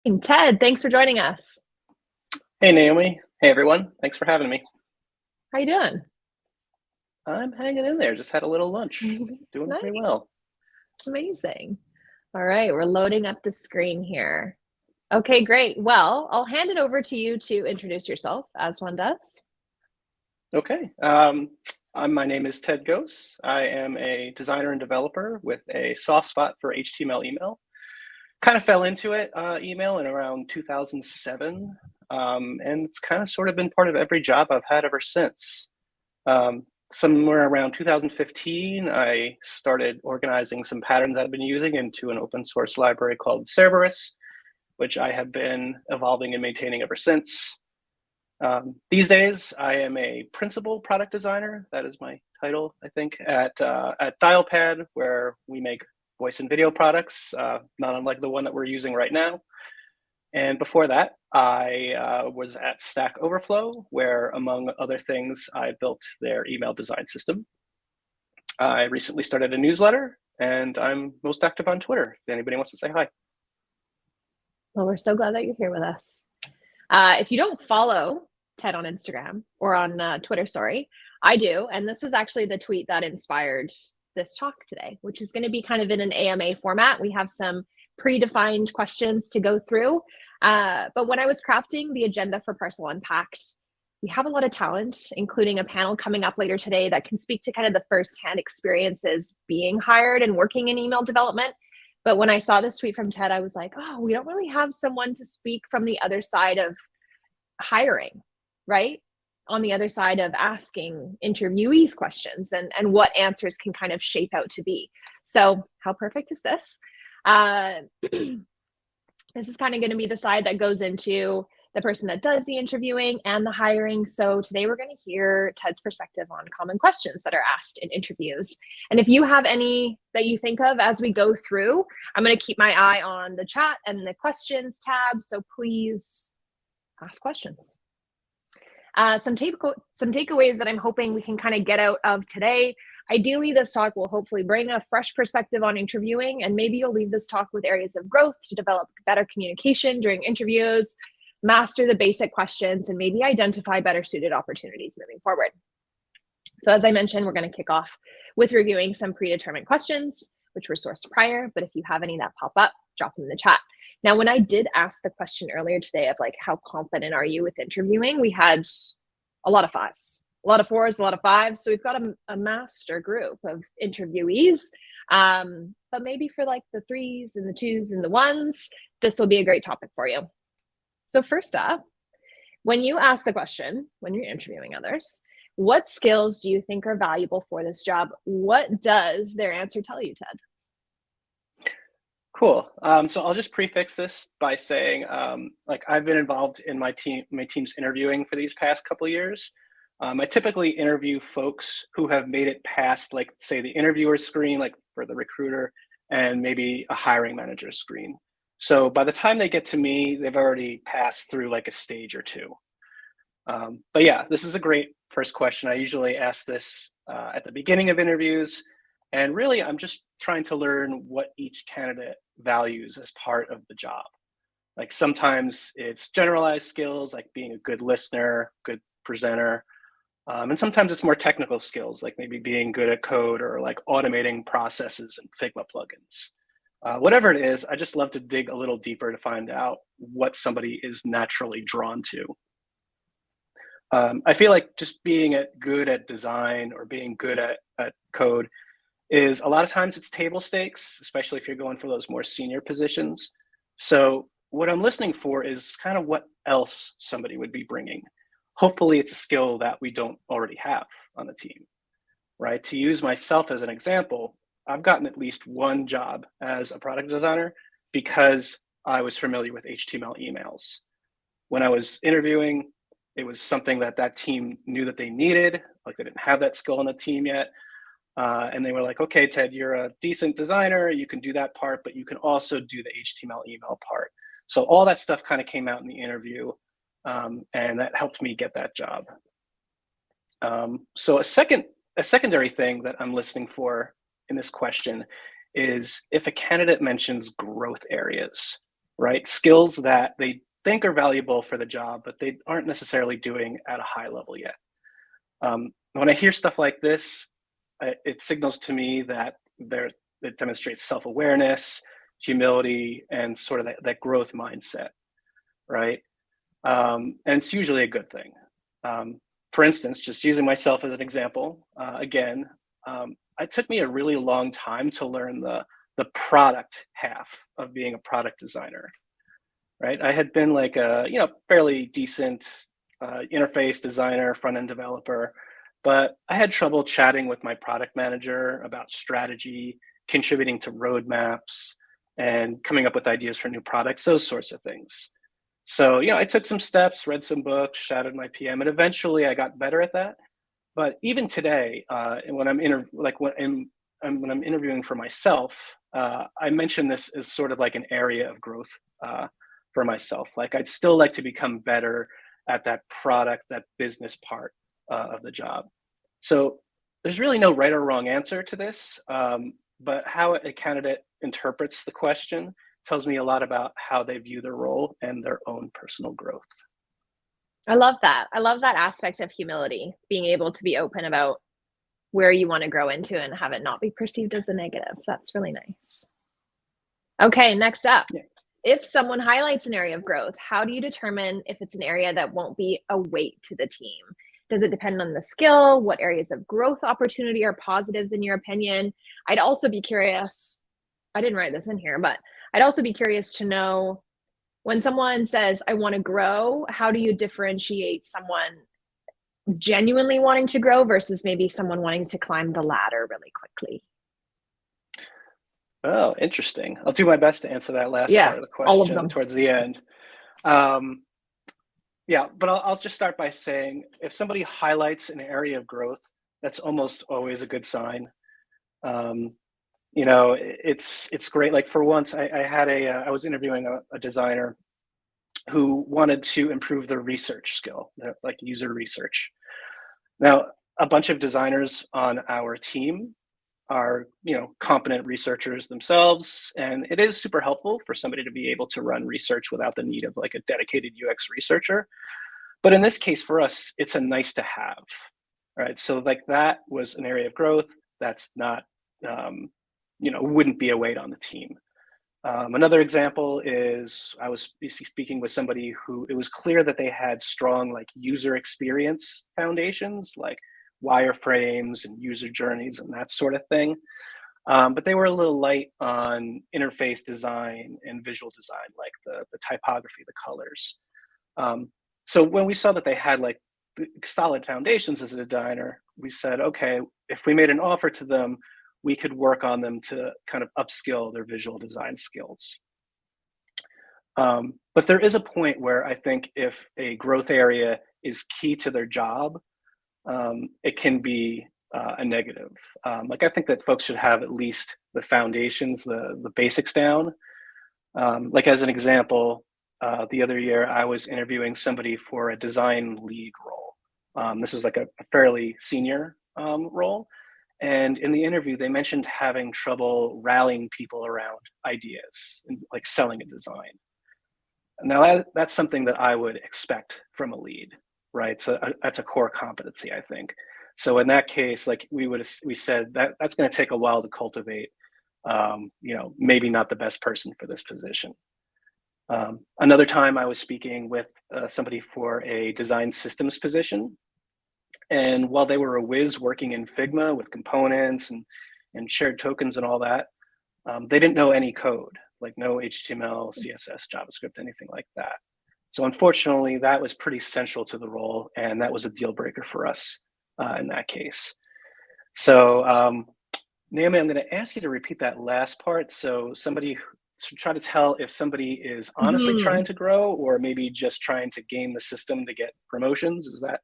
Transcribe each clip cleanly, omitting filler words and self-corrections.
And Ted, thanks for joining us. Hey Naomi. Hey everyone. Thanks for having me. How you doing? I'm hanging in there. Just had a little lunch. Doing pretty Nice. well. Amazing. All right, we're loading up the screen here. Okay, great. Well, I'll hand it over to you to introduce yourself as one does. Okay. My name is Ted Goas. I am a designer and developer with a soft spot for HTML email. Kind of fell into it, email in around 2007. And it's kind of sort of been part of every job I've had ever since. Um, Somewhere around 2015, I started organizing some patterns I've been using into an open source library called Cerberus, which I have been evolving and maintaining ever since. These days, I am a principal product designer. That is my title, I think, at Dialpad, where we make voice and video products, not unlike the one that we're using right now. And before that, I was at Stack Overflow, where, among other things, I built their email design system. I recently started a newsletter, and I'm most active on Twitter, if anybody wants to say hi. Well, we're so glad that you're here with us. If you don't follow Ted on Instagram or on Twitter, sorry, I do. And this was actually the tweet that inspired this talk today, which is going to be kind of in an AMA format. We have some predefined questions to go through. But when I was crafting the agenda for Parcel Unpacked, we have a lot of talent, including a panel coming up later today that can speak to kind of the firsthand experiences being hired and working in email development. But when I saw this tweet from Ted, I was like, oh, we don't really have someone to speak from the other side of hiring, right? On the other side of asking interviewees questions and what answers can kind of shape out to be. So how perfect is this? This is kind of going to be the side that goes into the person that does the interviewing and the hiring. So today we're going to hear Ted's perspective on common questions that are asked in interviews. And if you have any that you think of as we go through, I'm going to keep my eye on the chat and the questions tab. So please ask questions. Some takeaways that I'm hoping we can kind of get out of today. Ideally, this talk will hopefully bring a fresh perspective on interviewing, and maybe you'll leave this talk with areas of growth to develop better communication during interviews, master the basic questions, and maybe identify better suited opportunities moving forward. So as I mentioned, we're going to kick off with reviewing some predetermined questions, which were sourced prior, but if you have any that pop up, drop them in the chat. Now, when I did ask the question earlier today of like, how confident are you with interviewing? We had a lot of fives, a lot of fours, a lot of fives. So we've got a master group of interviewees. But maybe for like the threes and the twos and the ones, this will be a great topic for you. So first up, when you ask the question, when you're interviewing others, what skills do you think are valuable for this job? What does their answer tell you, Ted? Cool. So I'll just prefix this by saying, like I've been involved in my team's interviewing for these past couple of years. I typically interview folks who have made it past, like, say, the interviewer screen, like for the recruiter, and maybe a hiring manager screen. So by the time they get to me, they've already passed through like a stage or two. But yeah, this is a great first question. I usually ask this at the beginning of interviews. And really, I'm just trying to learn what each candidate values as part of the job. Like sometimes it's generalized skills, like being a good listener, good presenter. And sometimes it's more technical skills, like maybe being good at code or like automating processes and Figma plugins. Whatever it is, I just love to dig a little deeper to find out what somebody is naturally drawn to. I feel like just being good at design or being good at code is a lot of times it's table stakes, especially if you're going for those more senior positions. So what I'm listening for is kind of what else somebody would be bringing. Hopefully it's a skill that we don't already have on the team, right? To use myself as an example, I've gotten at least one job as a product designer because I was familiar with HTML emails. When I was interviewing, it was something that team knew that they needed, like they didn't have that skill on the team yet. And they were like, okay, Ted, you're a decent designer. You can do that part, but you can also do the HTML email part. So all that stuff kind of came out in the interview, and that helped me get that job. So a secondary thing that I'm listening for in this question is if a candidate mentions growth areas. right? Skills that they think are valuable for the job, but they aren't necessarily doing at a high level yet. When I hear stuff like this, it signals to me that it demonstrates self-awareness, humility, and sort of that growth mindset, right? And it's usually a good thing. For instance, just using myself as an example, again, it took me a really long time to learn the product half of being a product designer, right? I had been like a fairly decent interface designer, front end developer, but I had trouble chatting with my product manager about strategy, contributing to roadmaps, and coming up with ideas for new products, those sorts of things. So, I took some steps, read some books, shadowed my PM, and eventually I got better at that. But even today, when I'm when I'm interviewing for myself, I mention this as sort of like an area of growth for myself. Like I'd still like to become better at that product, that business part of the job. So there's really no right or wrong answer to this, but how a candidate interprets the question tells me a lot about how they view their role and their own personal growth. I love that. I love that aspect of humility, being able to be open about where you want to grow into and have it not be perceived as a negative. That's really nice. Okay, next up. Yeah. If someone highlights an area of growth, how do you determine if it's an area that won't be a weight to the team? Does it depend on the skill? What areas of growth opportunity are positives in your opinion? I'd also be curious, I didn't write this in here, but I'd also be curious to know when someone says, I want to grow, how do you differentiate someone genuinely wanting to grow versus maybe someone wanting to climb the ladder really quickly? Oh, interesting. I'll do my best to answer that last Yeah, part of the all of question them. towards the end. Yeah, but I'll just start by saying if somebody highlights an area of growth, that's almost always a good sign. Um, it's great. Like for once, I was interviewing a designer who wanted to improve their research skill, like user research. Now, a bunch of designers on our team are, competent researchers themselves, and it is super helpful for somebody to be able to run research without the need of like a dedicated UX researcher. But in this case, for us, it's a nice to have, right? So like that was an area of growth that's not, wouldn't be a weight on the team. Another example is I was speaking with somebody who it was clear that they had strong like user experience foundations, like wireframes and user journeys and that sort of thing. But they were a little light on interface design and visual design, like the typography, the colors. So when we saw that they had like solid foundations as a designer, we said, okay, if we made an offer to them, we could work on them to kind of upskill their visual design skills. But there is a point where I think if a growth area is key to their job, it can be a negative. Like I think that folks should have at least the foundations, the basics down. Like as an example, the other year I was interviewing somebody for a design lead role. This is like a fairly senior role. And in the interview, they mentioned having trouble rallying people around ideas and like selling a design. Now that's something that I would expect from a lead, right? So that's a core competency, I think. So in that case, like we said that's going to take a while to cultivate. Maybe not the best person for this position. Another time I was speaking with somebody for a design systems position. And while they were a whiz working in Figma with components and shared tokens and all that, they didn't know any code, like no HTML, CSS, JavaScript, anything like that. So unfortunately, that was pretty central to the role, and that was a deal breaker for us in that case. So Naomi, I'm going to ask you to repeat that last part. So somebody should try to tell if somebody is honestly trying to grow or maybe just trying to game the system to get promotions. Is that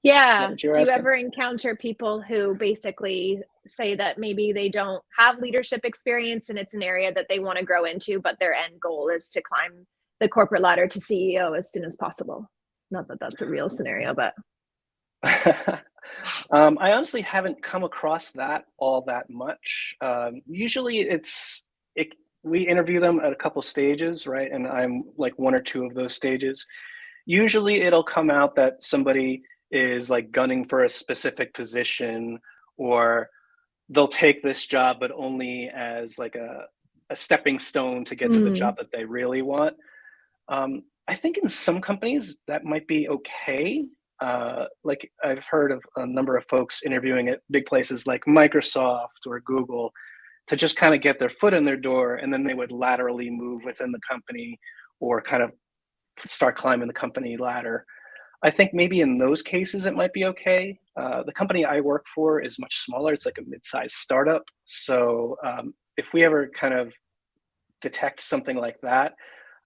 Yeah. what you're Do you asking? ever encounter people who basically say that maybe they don't have leadership experience and it's an area that they want to grow into, but their end goal is to climb the corporate ladder to CEO as soon as possible? Not that that's a real scenario, but I honestly haven't come across that all that much. Usually we interview them at a couple stages, right? And I'm like one or two of those stages. Usually it'll come out that somebody is like gunning for a specific position, or they'll take this job, but only as like a stepping stone to get to the Mm. job that they really want. I think in some companies that might be okay. Like I've heard of a number of folks interviewing at big places like Microsoft or Google to just kind of get their foot in their door, and then they would laterally move within the company or kind of start climbing the company ladder. I think maybe in those cases it might be okay. The company I work for is much smaller. It's like a mid-sized startup. So if we ever kind of detect something like that,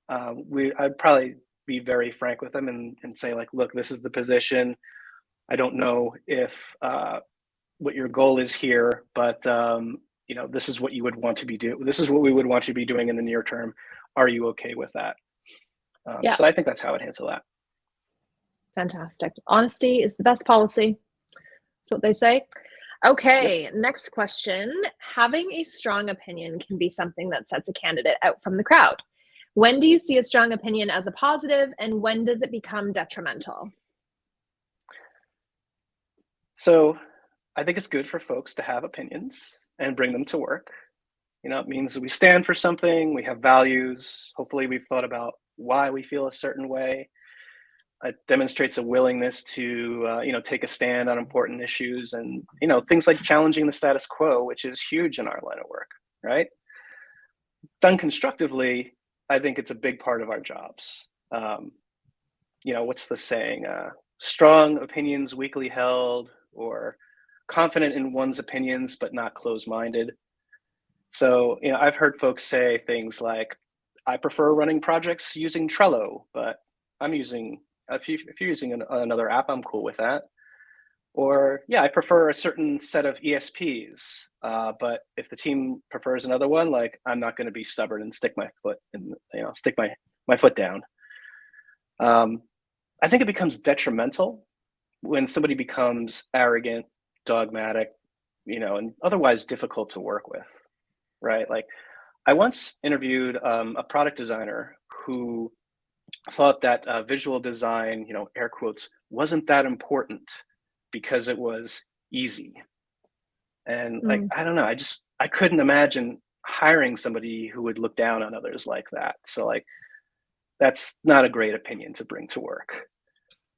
I'd probably be very frank with them and say like, look, this is the position. I don't know if what your goal is here, but this is what you would want to be doing. This is what we would want you to be doing in the near term. Are you okay with that? Yeah, So I think that's how I'd handle that. fantastic. Honesty is the best policy. That's what they say. Yep. Okay, next question. Having a strong opinion can be something that sets a candidate out from the crowd. When do you see a strong opinion as a positive, and when does it become detrimental? So I think it's good for folks to have opinions and bring them to work. It means that we stand for something, we have values. Hopefully, we've thought about why we feel a certain way. It demonstrates a willingness to, take a stand on important issues, and things like challenging the status quo, which is huge in our line of work, right? Done constructively, I think it's a big part of our jobs. What's the saying? Strong opinions weakly held, or confident in one's opinions but not closed-minded. So, I've heard folks say things like, I prefer running projects using Trello, but if you're using another app, I'm cool with that. Or, yeah, I prefer a certain set of ESPs, but if the team prefers another one, like I'm not going to be stubborn and stick my foot down. I think it becomes detrimental when somebody becomes arrogant, dogmatic, and otherwise difficult to work with, right? Like I once interviewed a product designer who thought that visual design, air quotes, wasn't that important because it was easy. And like, Mm. I don't know, I couldn't imagine hiring somebody who would look down on others like that. So like, that's not a great opinion to bring to work.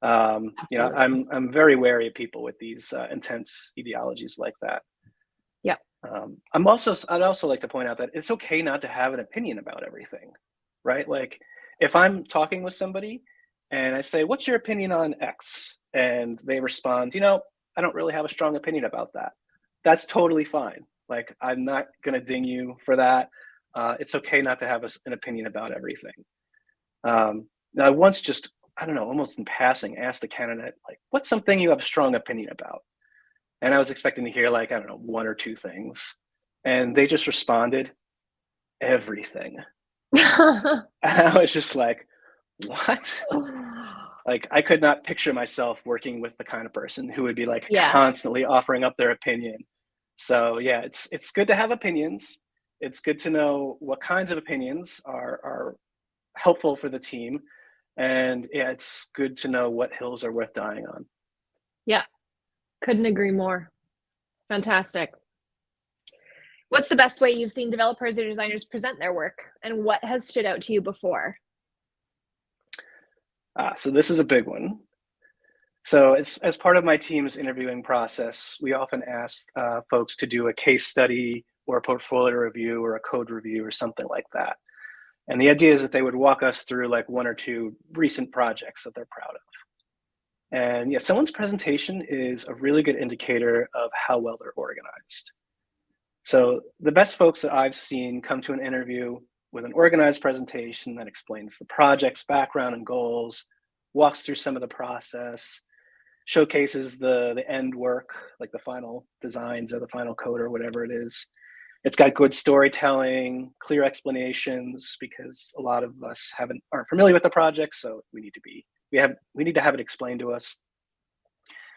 Absolutely. I'm very wary of people with these intense ideologies like that. Yeah. I'd also like to point out that it's okay not to have an opinion about everything, right? Like if I'm talking with somebody and I say, what's your opinion on X? And they respond, I don't really have a strong opinion about that. That's totally fine. Like I'm not going to ding you for that. It's okay not to have an opinion about everything. Now, I once just, I don't know, almost in passing, asked a candidate, like, what's something you have a strong opinion about? And I was expecting to hear, like, I don't know, one or two things. And they just responded, everything. And I was just like, what? Like, I could not picture myself working with the kind of person who would be like Yeah. constantly offering up their opinion. So yeah, it's good to have opinions. It's good to know what kinds of opinions are helpful for the team. And yeah, it's good to know what hills are worth dying on. Yeah. Couldn't agree more. Fantastic. What's the best way you've seen developers or designers present their work, and what has stood out to you before? So this is a big one. So as part of my team's interviewing process, we often ask folks to do a case study or a portfolio review or a code review or something like that. And the idea is that they would walk us through like one or two recent projects that they're proud of. And yeah, someone's presentation is a really good indicator of how well they're organized. So the best folks that I've seen come to an interview with an organized presentation that explains the project's background and goals, walks through some of the process, showcases the end work, like the final designs or the final code or whatever it is. It's got good storytelling, clear explanations, because a lot of us aren't familiar with the project, so we need to have it explained to us.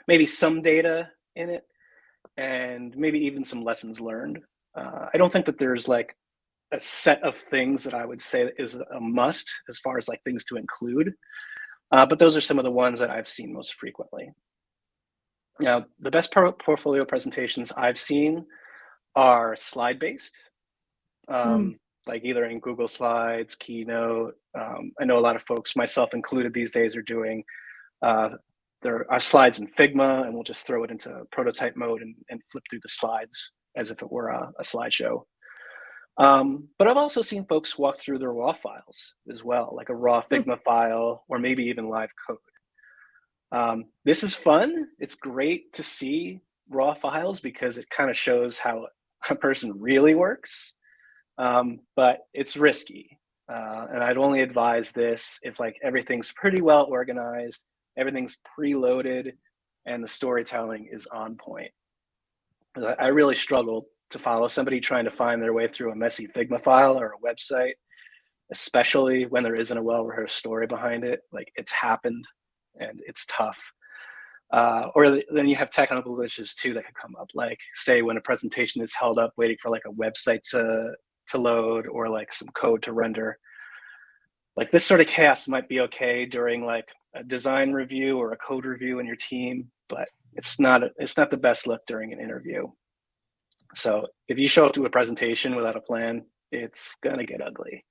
Maybe some data in it, and maybe even some lessons learned. I don't think that there's like a set of things that I would say is a must as far as like things to include. But those are some of the ones that I've seen most frequently. Now, the best portfolio presentations I've seen are slide based, Mm. like either in Google Slides, Keynote. I know a lot of folks, myself included these days, are doing uh, there are slides in Figma, and we'll just throw it into prototype mode and flip through the slides as if it were a slideshow. But I've also seen folks walk through their raw files as well, like a raw Mm. Figma file, or maybe even live code. This is fun. It's great to see raw files because it kind of shows how a person really works, but it's risky. And I'd only advise this if like everything's pretty well organized, everything's preloaded, and the storytelling is on point. I really struggle to follow somebody trying to find their way through a messy Figma file or a website, especially when there isn't a well-rehearsed story behind it. Like, it's happened and it's tough. Or then you have technical glitches too that could come up, like say when a presentation is held up waiting for like a website to load or like some code to render. Like, this sort of chaos might be okay during like a design review or a code review in your team, but it's not the best look during an interview. So if you show up to a presentation without a plan, it's gonna get ugly.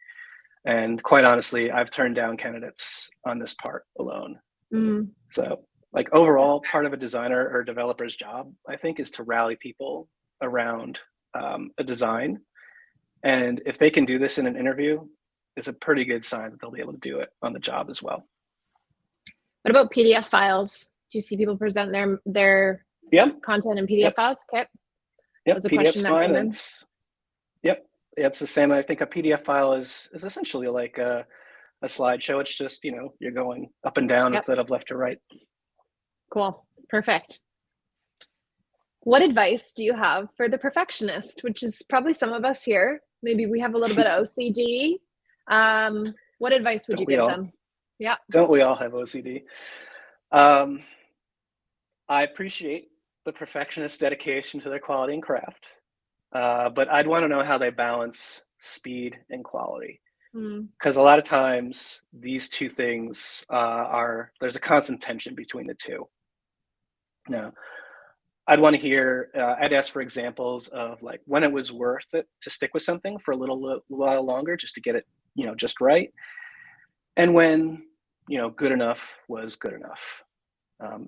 And quite honestly, I've turned down candidates on this part alone. Mm. So like overall, part of a designer or developer's job, I think, is to rally people around a design. And if they can do this in an interview, it's a pretty good sign that they'll be able to do it on the job as well. What about PDF files? Do you see people present their Yep. content in PDF Yep. files? Okay. Yep. That was a PDF's question that fine. came in. Yep. It's the same. I think a PDF file is essentially like a slideshow. It's just, you're going up and down Yep. instead of left to right. Cool. Perfect. What advice do you have for the perfectionist, which is probably some of us here? Maybe we have a little bit of OCD. What advice would you give them? Yeah. Don't we all have OCD? I appreciate the perfectionist dedication to their quality and craft, but I'd want to know how they balance speed and quality. Because a lot of times these two things there's a constant tension between the two. Now, I'd want to hear, I'd ask for examples of like when it was worth it to stick with something for a little while longer just to get it, just right. And when, good enough was good enough.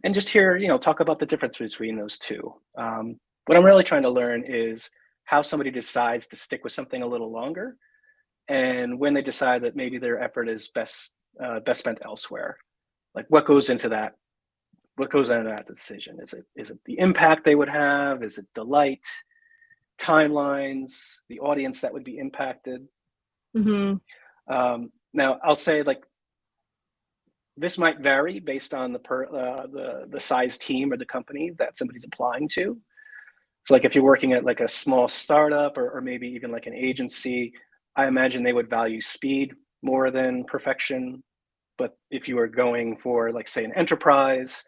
And just hear, talk about the difference between those two. What I'm really trying to learn is how somebody decides to stick with something a little longer, and when they decide that maybe their effort is best spent elsewhere. Like, what goes into that? What goes into that decision? Is it the impact they would have? Is it delight, timelines, the audience that would be impacted? Mm-hmm. Now, I'll say like this might vary based on the size team or the company that somebody's applying to. So like if you're working at like a small startup or maybe even like an agency, I imagine they would value speed more than perfection. But if you are going for like, say, an enterprise,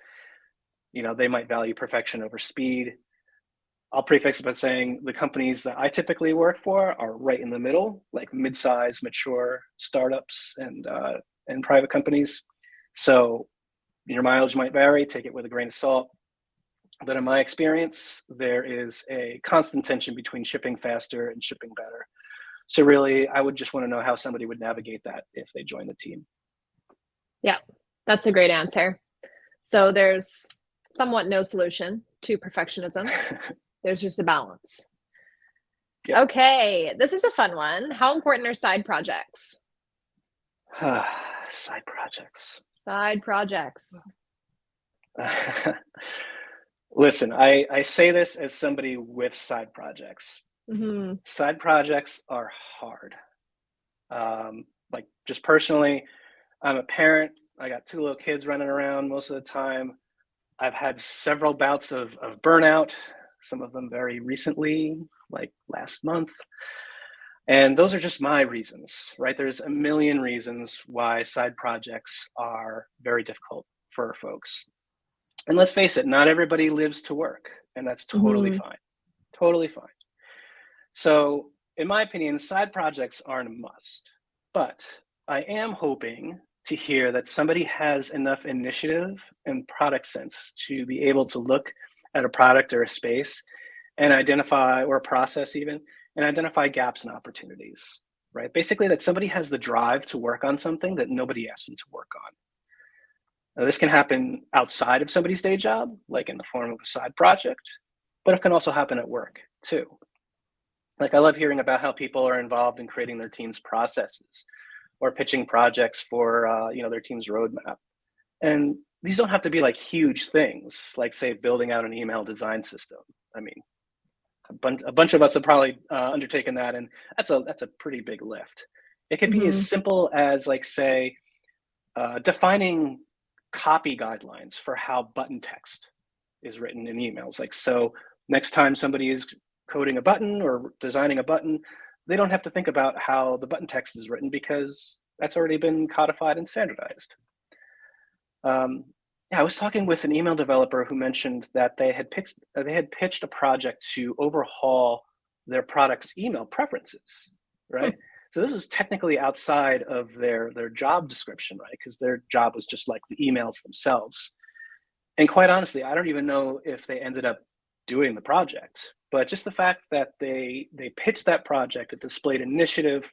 they might value perfection over speed. I'll prefix it by saying the companies that I typically work for are right in the middle, like mid-size, mature startups and private companies. So your mileage might vary, take it with a grain of salt. But in my experience, there is a constant tension between shipping faster and shipping better. So really, I would just want to know how somebody would navigate that if they join the team. Yeah, that's a great answer. So there's somewhat no solution to perfectionism. There's just a balance. Yep. Okay, this is a fun one. How important are side projects? Side projects. Side projects. Listen, I say this as somebody with side projects. Mm-hmm. Side projects are hard. Like, just personally, I'm a parent. I got 2 little kids running around most of the time. I've had several bouts of burnout, some of them very recently, like last month. And those are just my reasons, right? There's a million reasons why side projects are very difficult for folks. And let's face it, not everybody lives to work, and that's totally fine. Totally fine. So in my opinion, side projects aren't a must, but I am hoping to hear that somebody has enough initiative and product sense to be able to look at a product or a space and identify, or a process even, and identify gaps and opportunities, right? Basically, that somebody has the drive to work on something that nobody asked them to work on. Now, this can happen outside of somebody's day job, like in the form of a side project, but it can also happen at work too. Like I love hearing about how people are involved in creating their team's processes or pitching projects for their team's roadmap. And these don't have to be like huge things, like say building out an email design system. I mean, a bunch of us have probably undertaken that, and that's a pretty big lift. It could be as simple as like say defining copy guidelines for how button text is written in emails. Like so, next time somebody is coding a button or designing a button, they don't have to think about how the button text is written because that's already been codified and standardized. Yeah, I was talking with an email developer who mentioned that they had pitched a project to overhaul their product's email preferences, right? So this was technically outside of their job description, right? Because their job was just like the emails themselves. And quite honestly, I don't even know if they ended up doing the project, but just the fact that they pitched that project, it displayed initiative,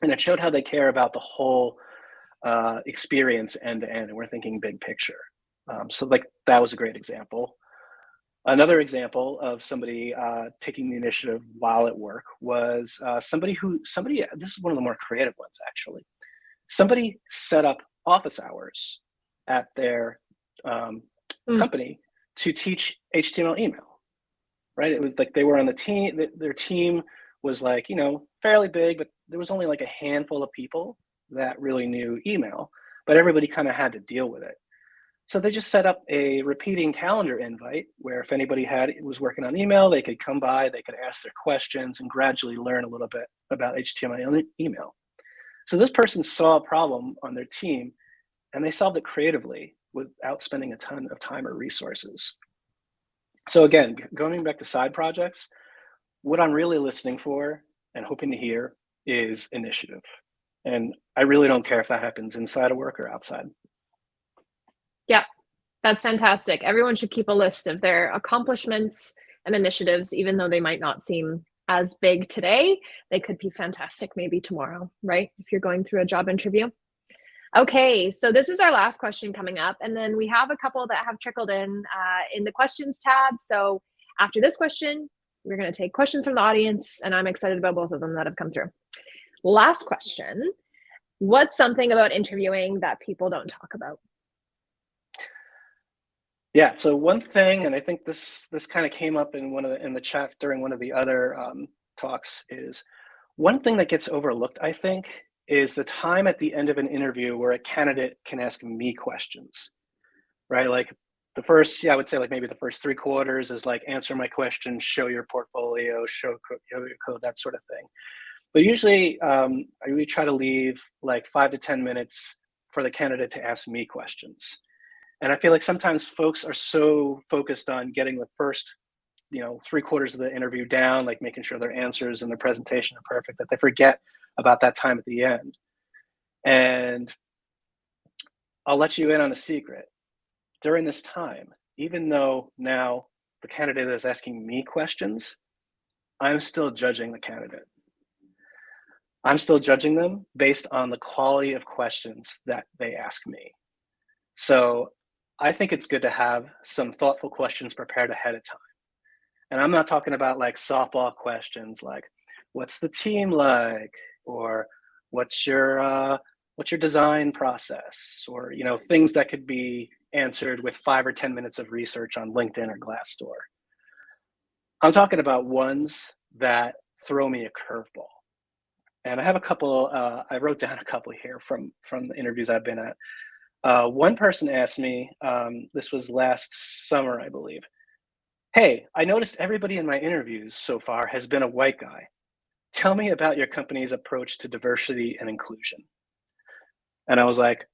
and it showed how they care about the whole experience end to end, and we're thinking big picture. So like that was a great example. Another example of somebody taking the initiative while at work was somebody, this is one of the more creative ones actually. Somebody set up office hours at their company to teach HTML email, right? It was like they were on the team, their team was like, fairly big, but there was only like a handful of people that really knew email, but everybody kind of had to deal with it. So they just set up a repeating calendar invite where if anybody was working on email, they could come by, they could ask their questions and gradually learn a little bit about HTML email. So this person saw a problem on their team and they solved it creatively without spending a ton of time or resources. So again, going back to side projects, what I'm really listening for and hoping to hear is initiative. And I really don't care if that happens inside of work or outside. Yeah, that's fantastic. Everyone should keep a list of their accomplishments and initiatives, even though they might not seem as big today. They could be fantastic maybe tomorrow, right? If you're going through a job interview. Okay, so this is our last question coming up, and then we have a couple that have trickled in the questions tab. So after this question, we're going to take questions from the audience, and I'm excited about both of them that have come through. Last question. What's something about interviewing that people don't talk about? Yeah, so one thing, and I think this kind of came up in the chat during one of the other talks, is one thing that gets overlooked, I think, is the time at the end of an interview where a candidate can ask me questions, right? Like I would say like maybe the first 3/4 is like answer my question, show your portfolio, show your code, that sort of thing. But usually we try to leave like 5 to 10 minutes for the candidate to ask me questions. And I feel like sometimes folks are so focused on getting the first, 3/4 of the interview down, like making sure their answers and their presentation are perfect, that they forget about that time at the end. And I'll let you in on a secret. During this time, even though now the candidate is asking me questions, I'm still judging the candidate. I'm still judging them based on the quality of questions that they ask me. So I think it's good to have some thoughtful questions prepared ahead of time. And I'm not talking about like softball questions like, what's the team like? Or what's your design process? Or, things that could be answered with 5 or 10 minutes of research on LinkedIn or Glassdoor. I'm talking about ones that throw me a curveball. And I have a couple, I wrote down a couple here from the interviews I've been at. One person asked me, this was last summer, I believe, hey, I noticed everybody in my interviews so far has been a white guy. Tell me about your company's approach to diversity and inclusion. And I was like,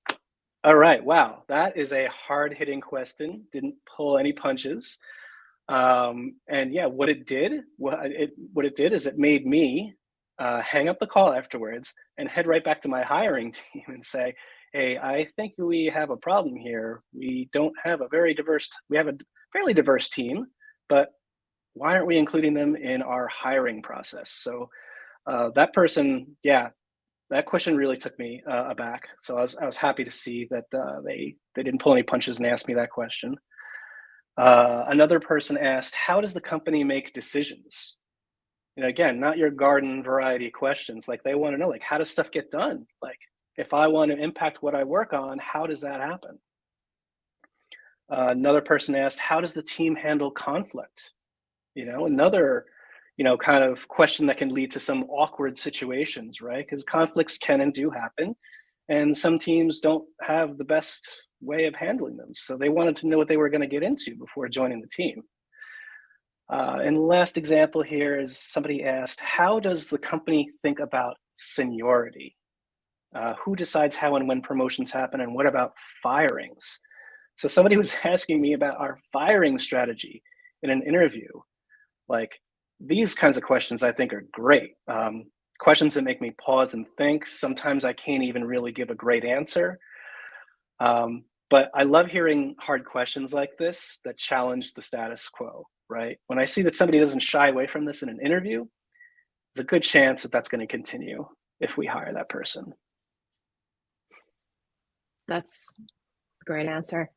all right, wow, that is a hard-hitting question. Didn't pull any punches. And yeah, what it did is it made me hang up the call afterwards and head right back to my hiring team and say, hey, I think we have a problem here. We don't have we have a fairly diverse team, but why aren't we including them in our hiring process? So that person, yeah, that question really took me aback. So I was happy to see that they didn't pull any punches and ask me that question. Another person asked, how does the company make decisions? You know, again, not your garden variety questions. Like they want to know, like, how does stuff get done? Like, if I want to impact what I work on, how does that happen? Another person asked, how does the team handle conflict? You know, another, you know, kind of question that can lead to some awkward situations, right? Because conflicts can and do happen, and some teams don't have the best way of handling them. So they wanted to know what they were going to get into before joining the team. And the last example here is somebody asked, how does the company think about seniority? Who decides how and when promotions happen, and what about firings? So somebody was asking me about our firing strategy in an interview. Like, these kinds of questions I think are great. Questions that make me pause and think. Sometimes I can't even really give a great answer. But I love hearing hard questions like this that challenge the status quo, right? When I see that somebody doesn't shy away from this in an interview, there's a good chance that that's going to continue if we hire that person. That's a great answer.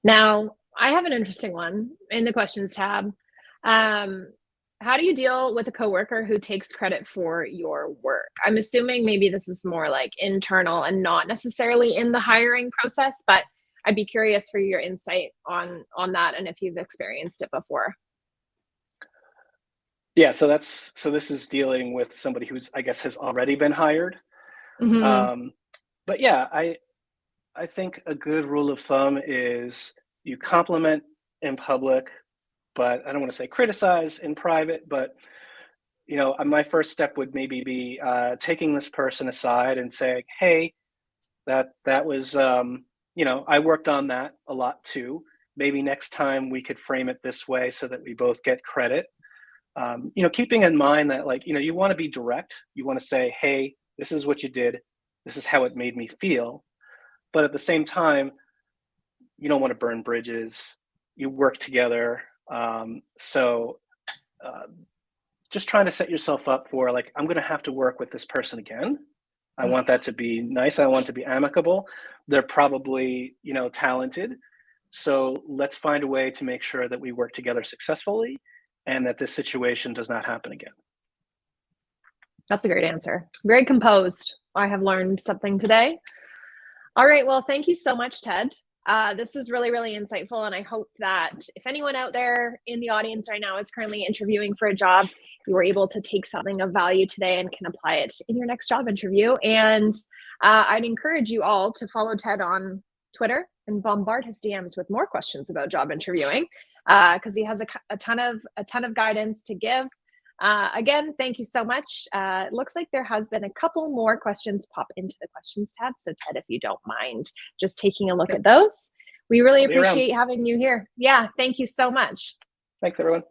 Now, I have an interesting one in the questions tab. How do you deal with a coworker who takes credit for your work? I'm assuming maybe this is more like internal and not necessarily in the hiring process, but I'd be curious for your insight on that and if you've experienced it before. Yeah, so this is dealing with somebody who's, I guess, has already been hired. Mm-hmm. But yeah, I think a good rule of thumb is you compliment in public, but I don't want to say criticize in private. But you know, my first step would maybe be taking this person aside and saying, hey, that was you know, I worked on that a lot too. Maybe next time we could frame it this way so that we both get credit. You know, keeping in mind that, like, you know, you want to be direct. You want to say, hey, this is what you did. This is how it made me feel. But at the same time, you don't want to burn bridges. You work together. So just trying to set yourself up for, like, I'm going to have to work with this person again. I want that to be nice. I want it to be amicable. They're probably, you know, talented. So let's find a way to make sure that we work together successfully and that this situation does not happen again. That's a great answer. Very composed. I have learned something today. All right. Well, thank you so much, Ted. This was really, really insightful. And I hope that if anyone out there in the audience right now is currently interviewing for a job, you were able to take something of value today and can apply it in your next job interview. And I'd encourage you all to follow Ted on Twitter and bombard his DMs with more questions about job interviewing because he has a ton of guidance to give. Again, thank you so much. It looks like there has been a couple more questions pop into the questions tab. So Ted, if you don't mind just taking a look at those, we really appreciate having you here. Yeah, thank you so much. Thanks, everyone.